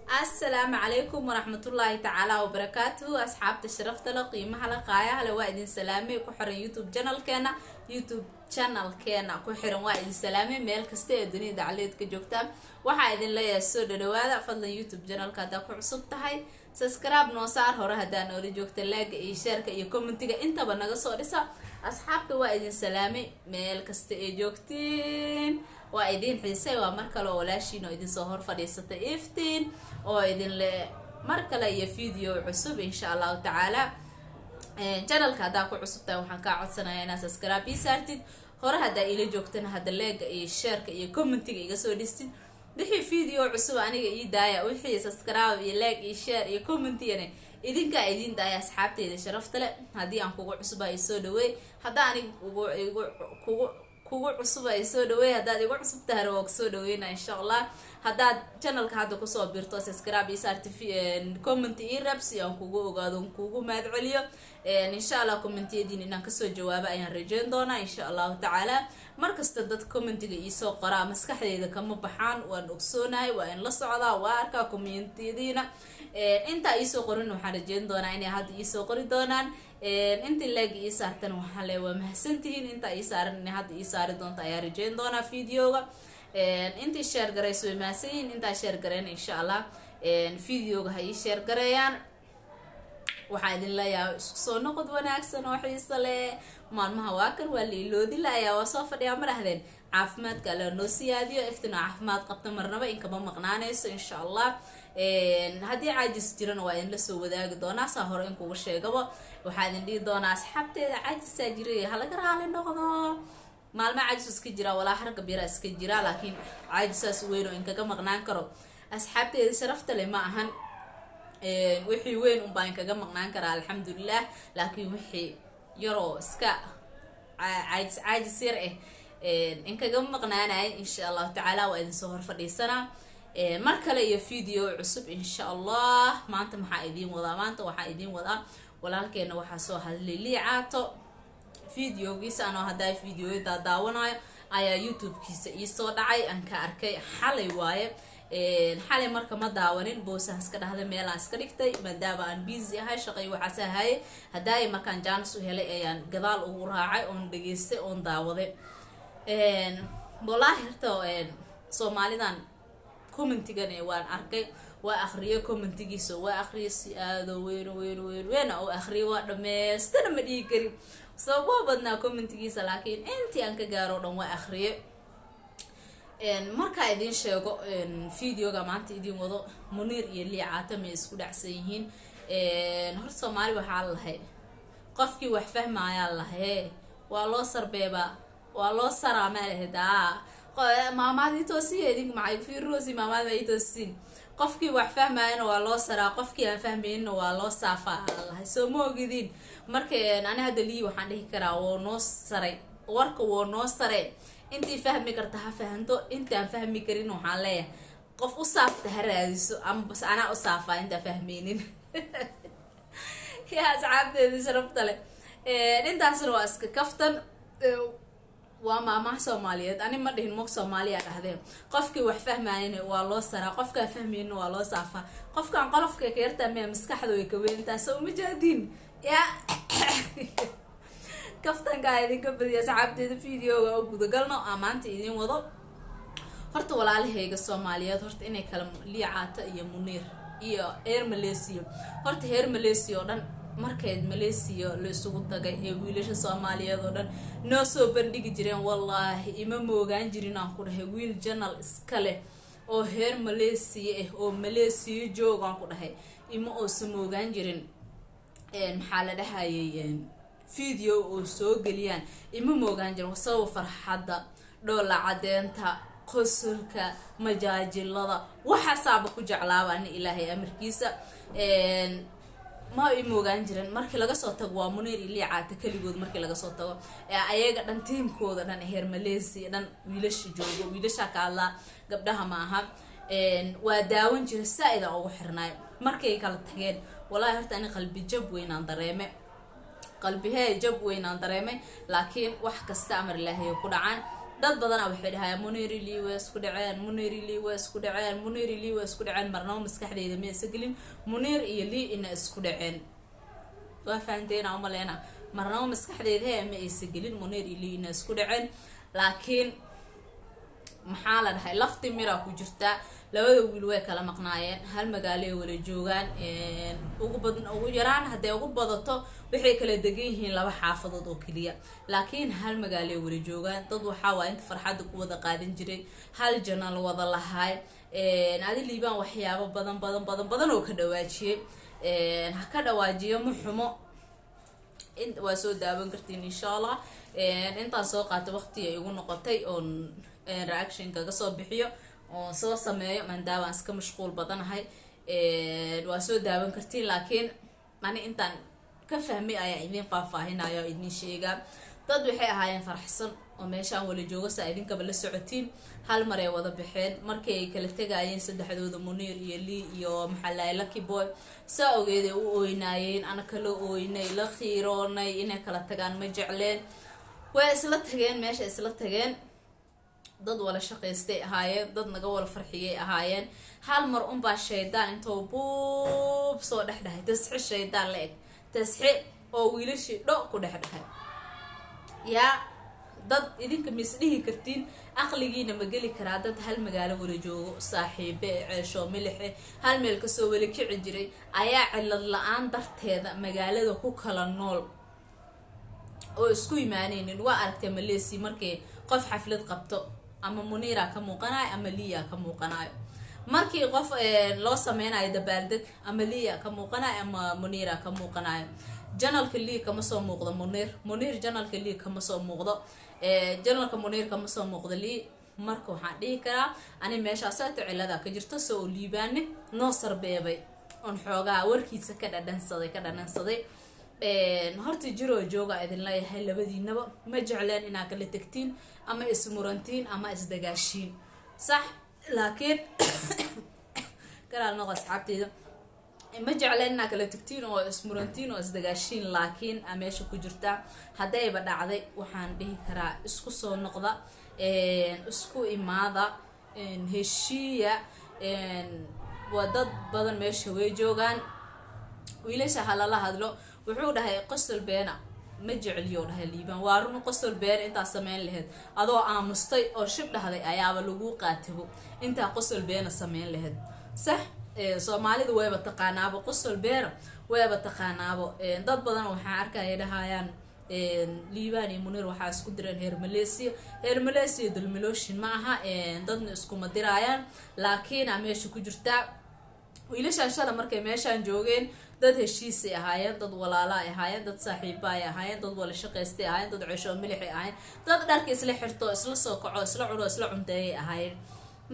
السلام عليكم ورحمة الله تعالى وبركاته أصحاب الشرفت له قيمة لقايا لوائد سلامي كحر يوتيوب channel كنا كحر وائد سلامي ميل كستي الدنيا دعليت كجوكتا وحايد لا يسود دوادا فضل يوتيوب channel كذا كعصب تهاي سبسكرايب نوصار هره هدان أولي جوكتا لاج يشارك يكومنتيجا أنت بنجا صوريسا أصحاب وائد سلامي ميل كستي جوكتين وإذن حسي ومركل ولا شيء إذن صهر فريسة إفتين وإذن مركل أي فيديو عصب إن شاء الله تعالى channel كذا كعصب تاو حنكا عدسنا يا ناس سبسكرايب يسارتين هره هدا إلى جوكتنا هدا لاج يشارك يكومنت يجسوا ديستين دحي فيديو عصب أنا يدايا وحي سبسكرايب يلاج يشار يكومنت يعني إذن كإذن دايا أصحابتي إذا شرفت له هدي عن كوع عصب يسودوي هدا أنا kugu cusub ay soo dhaweey hadaad igu cusub tahay oo soo dhaweeyna insha Allah hadaad channelka hadda ku soo biirto subscribe iyo certificate comment iyo rabsi aan kugu ogaado kugu mahad celiyo insha Allah commentiyadiina inaan ka soo jawaabo ayaan rajayn doonaa insha Allah taala markasta dad commentiga ii soo qoraa maskaxdeyda kama baxaan waan ogsoonahay waa in la socdaa waa arka commentiyadiina inta ii soo qorin waxaan rajayn doonaa inay hadda ii soo qori doonaan inta lag ii saartan waxaa leeyahay mahadsantihiin inta ii saaran in hadda ii saari doonto ayaa rajayn doonaa videoga inta share garayso mahadsanyihiin inta share gareyn insha Allah videoga ha ii share gareeyaan waxaan idin leeyahay isku soo noqod wanaagsan oo xiiso leh maalmaha waa kan waa liiloodi laayaa waa soo fadhiyaa marahdeen caafimaadka la noo siyaadiyo iftina caafimaad qabta marnaba in kama maqnaanayso insha Allah haddii caajis jirana waa in la soo wadaagi doonaa saa hore in kugu sheegaba waxaa idin dhihi doonaa asxaabteeda caajisaa jiray halaga raali noqdo maalmo caajis iska jira walaa harga bira iska jira laakiin caajisaas weyn oo in kaga maqnaan karo asxaabteeda sharafta leh ma ahan wixii weyn un baan kaga maqnaan karaa alxamdulillah laakiin wixii yaroo iska caajis yar in kaga maqnaanay insha Allah taala waa idin soo hor fadhiisanaa mar kale iyo video cusub insha Allah maanta waxaa idin wadaa walaalkeena waxaa soo hadlay liicaato videogiisa anoo hadaa videoyada daawanayo ayaa youtube-kiisa ii soo dhacay aan ka arkay xalay waaye xalay marka ma daawanin boosaha iska dhahday meelaan iska dhigtay maadaama aan busy ahay shaqay waxaas ahaayay hadaay markaan jaanis u helay ayaan gadaal ugu raacay oon dhageystay oon daawaday wallaahi horta Soomaalidan commentigan waan arkay waa akhriyo commentigiisa waa akhriyo si aad weyn oo akhriyo waa dhameystir ma dhigi karin sababo badnaa commentigiisa laakiin intii aan ka gaaro dhan waa akhriyo marka idin sheego videoga maanta idin wado Muniir iyo Liicaato ma isku dhacsan yihiin hor Soomaali waxa lahayd qofkii wax fahmaya lahayd waa loo sarbeeba waa loo saraameelada maamaadi toosiyeedin macay fiirosi maamaadi toosin qofkii wax fahmayna waa loo saraa qofkii aan fahmayna waa loo saafaa Allah soo moogidin markeen ana hada lii waxaan dhihi karaa oo noo saray warka oo noo saray intii fahmi karta ha fahanto intaan fahmi karin waxaan leeyahay qof u saafta haraadiso ama bas ana u saafaa inta fahmeenin ya asxaabteeda sharafta leh intaasna waa iska kaftan waa maamaha Soomaaliyeed ani ma dhihin moog Soomaaliya dhahdeen qofkii wax fahmayna waa loo saraa qofka fahmayna waa loo saafaa qofkan qolofka ka yarta ma maskaxdu way ka weyntaa soo ma jaadin ya kaftan ka idinka badiya asxaabteeda videoga oo gudagalno amaanta idin wado horta walaalahayga Soomaaliyeed horta inay kala Liicaato iyo Muniir iyo Malaysia horta Malaysia oo dhan markay Malaysia la isugu tagay ee wiilasha Soomaaliyeed oo dhan noo soo bandhigi jireen wallahi ima moogaan jirin aan ku dhahay wiil channel iska leh oo Malaysia oo Malaysia joogan ku dhahay ima oo soo moogaan jirin maxaa la dhahayay video oo soo galiyaan ima moogaan jirin wasoo farxada dhoola cadeenta qosolka majaajilada waxa saaba ku jeclaabaan Ilaahay amarkiisa ma moogaan jirin markii laga soo tago waa Muniir iyo Liicaato kaligood markii laga soo tago ayaga dhan teamkooda dhan Malaysia dhan wiilasha joogo wiilasha ka hadla gabdhaha ma aha waa daawan jiray saaida ugu xirnaay markay kala tageen wallahi horta ani qalbi jab weyn aan dareemay laakiin wax kasta amar Ilaahay ku dhacaan dad badan waxay dhahay Muniri Lee way isku dhaceen Muniri Lee way isku dhaceen Muniri Lee way isku dhaceen marnaba maskaxdeeda ma isgelin Munir iyo Lee in isku dhaceen waa fahanteen ama leena marnaba maskaxdeeda ma isgelin Munir iyo Lee in isku dhaceen laakiin maxaa la dhahay lafti mira ku jirta labada wiil way kala maqnaayeen hal magaalo ay wada joogaan ugu yaraan haday ugu badato waxay kala degan yihiin laba xaafadood oo kaliya laakiin hal magaalo ay wada joogaan dad waxa waa inta farxad ku wada qaadan jiray hal janal wada lahaay adi liibaan waxyaabo badan oo ka dhawaajiyay ha ka dhawaajiyo muxumo inta waa soo daawan kartiin insha Allah inta soo qaato waqti ay ugu noqotay oo reaction kaga soo bixiyo oo soo sameeyo maadaama iska mashquul badanahay waa soo daawan kartiin laakiin ani intaan ka fahmay ayaa idin faahfaahinayo idin sheegaa dad waxay ahaayeen faraxsan oo meeshaan wala jooga saa idinka la socotiin hal mar ay wada baxeen markii ay kala tagayeen saddexdooda Munir iyo Lee iyo maxallay Lucky Boy saa ogeeday u ooynaayeen ana kala ooynay la xiiroonay inay kala tagaan ma jecleen way isla tageen meesha isla tageen dad wala shaqeystay ahaayeen dad naga wala farxiyay ahaayeen hal mar baa shaydaan intuu buub soo dhaxdhahay tasxi shaydaan la eg tasxi oo wiilashii dho ku dhaxdhahay ya dad idinka misdhihi kartiin aqligiina ma gali karaa dad hal magaalo wada joogo saaxiibe ceesho milix hal meel ka soo wala kici jiray ayaa cilad la'aan darteeda magaalada ku kala nool oo isku imaanaynin waa aragtay Malaysia markii qof xaflad qabto ama Munira ka muuqanaay ama Liya ka muuqanaay markii qof loo sameeyay dabaaldeg ama Liya ka muuqanaay ama Munira ka muuqanaay janalka Lee kama soo muuqdo Munir janalka Lee kama soo muuqdo janalka Munir kama soo muuqdo Lee marka waxaan dhihi karaa ani meeshaas aad cilada ka jirto soo liibaane noo sarbeebay on xoogaa warkiisa ka dhadhansaday horta jiro jooga idin leeyahay labadiinaba ma jecleen inaa kala tagtiin ama ismurantiin ama isdagaashiin sax laakiin kala noqos xabteeda ma jecleen inaa kala tagtiin oo ismurantiin oo isdagaashiin laakiin ameesha ku jirta hadayba dhacday waxaan dhihi karaa isku soo noqda isku imaada heshiiya wadad badan meesha way joogaan wiilasha halala hadlo wuxuu dhahay qosol beena ma jeceliyo dhahay liibaan waa run qosol been inta sameyn lahayd adoo aamustay oo shib dhahday ayaaba lagu qaatabo inta qosol beena sameyn lahayd sax Soomaalidu wayba taqaanaabo qosol beena wayba taqaanaabo dad badan waxa arkay dhahayaan liibaan iyo Munir waxa isku direen heer Malaysia dulmilooshin ma aha dadna isku ma dirayaan laakiin ameesha ku jirta wiilasha shala markay meeshaan joogeen dad heshiis ahaayeen dad walaala ahaayeen dad saaxiibo ahaayeen dad wala shaqeystay ahaayeen dad ceesho milix ahaayeen dad dharka isla xirto isla soo kaco isla cuno isla cunteey ahaayeen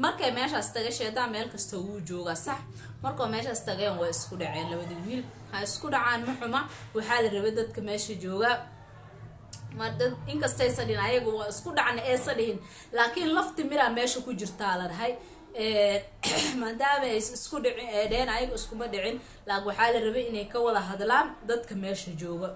markay meeshaas taga sheedaan meel kasta uu jooga sax markoo meeshaas tageen way isku dhaceen labadii wiil ha isku dhacaan ma xuma waxa la rabay dadka meesha jooga maadad inkastay sadin ayagu waa isku dhacna ee sadihin laakiin lafti mira meesha ku jirta la dhahay maadaama ay isku dhiceen ayagu isku ma dhicin laag waxa la rabay inay ka wada hadlaan dadka meesha jooga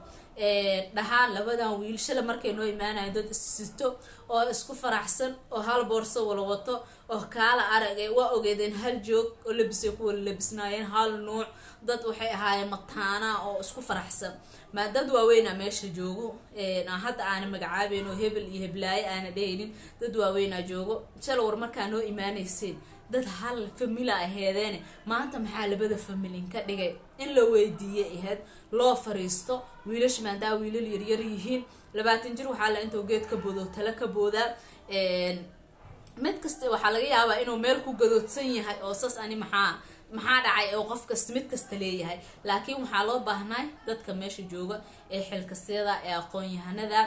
dhahaan labadan wiil shala markay noo imaanayeen dad isito oo isku faraxsan oo hal boorso wala wato oo kala aragay waa ogeedeen hal joog oo labisay ku wala labisnaayeen hal nooc dad waxay ahaayeen mataana oo isku faraxsan ma dad waaweyn meesha joogo hadda aan magacaabeen oo hebel iyo heblaay aan dheeynin dad waaweyn joogo shala war markaa noo imaanaysay dad hal family aheedeen maanta maxaa labada family ka dhigay in la weydiiyay aheed loo fariisto wiilash maanta wiilal yar yihiin 20 jir waxa la intuu geed ka boodo tala ka booda mid kasta waxa laga yaabaa inuu meel ku gadoodsan yahay oo saas ani maxaa dhacay oo qof kasta mid kasta leeyahay laakiin waxa loo baahnaa dadka meesha jooga ee xilkasiyada ee aqoon yahanada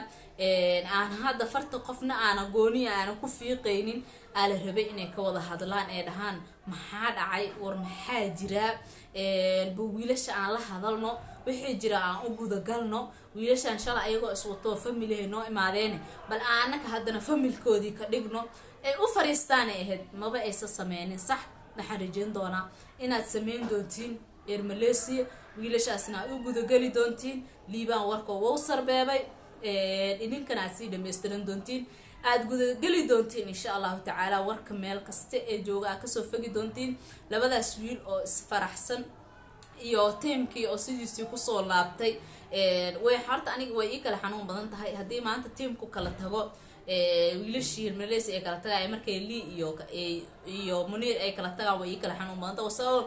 aan hadda farta qofna aan gooni aan ku fiiqeynin ala rabay inay ka wada hadlaan ee dhahaan maxaa dhacay war maxaa jira wiilasha aan la hadalno wixii jira aan u guda galno wiilashan shala ayagoo iswato family noo imaadeen bal aanaka haddana familkoodii ka dhigno ay u fariistaan aheed maba aysa sameeyeen sax naxariijin doona inaad sameyn doontiin Malaysia wiilashaasna u guda gali doontiin liibaan warka wuu sarbeebay idinkana si dhameystiran doontiin aad gudageli doontiin insha allahu tacaala warka meel kasta ee jooga aad kasoo fogi doontiin labadaas wiil oo isfaraxsan iyo tiimkii oo sidiisii kusoo laabtay way horta aniga way ii kala xanuun badan tahay haddii maanta tiimku kala tago wiilashii Malaysia ay kala tagay markay Lee iyo Munir ay kala tagaan way kala xanuun badan tahay soo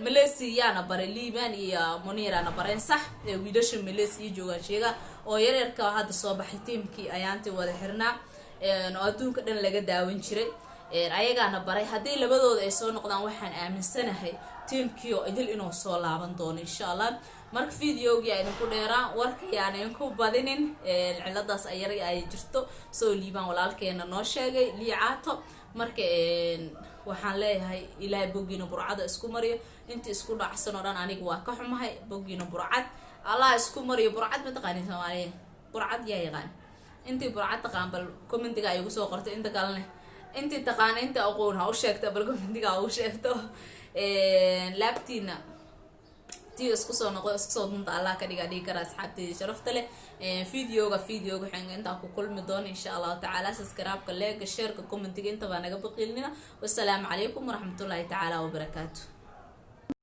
Malaysia yana baray Liban iyo Munir ana bareen sax wiilashii Malaysia joogan sheega oo yaryarka hadda soo baxay tiimkii ayaantii wada xirnaa oo adduunka dhan laga daawan jiray ayagana baray haddii labadooda ay soo noqdaan waxaan aaminsanahay tiimkii oo idil inuu soo laaban doono insha Allah marka videoga ay ku dheeraan warka yaaneen ku badinin ciladaas ay jirto soo Liban walaalkeena noo sheegay liicaato marka waxaan leeyahay ilaahay bogiina burcada isku mariyo intii isku dhacsan oo dhan aniga waa ka xumahay bogiina burcad Allah isku mariyo burcad ma taqaaniin Soomaaliya burcad yaa yaqaan intii burcad taqaan bal commentiga ay ugu soo qortay inta kalena intii taqaan inta aqoon ha u sheegto bal commentiga u sheegto laabtiina tii isku soo noqo isku soo dunta Allah ka dhigi kara asxaabtii sharafta leh videoga waxaan inta ku kulmi doona insha Allah taala subscribe-ka like share-ka commentiga inta baa naga baqilnina wassalamu calaykum waraxmatullaahi taala wa barakaatuh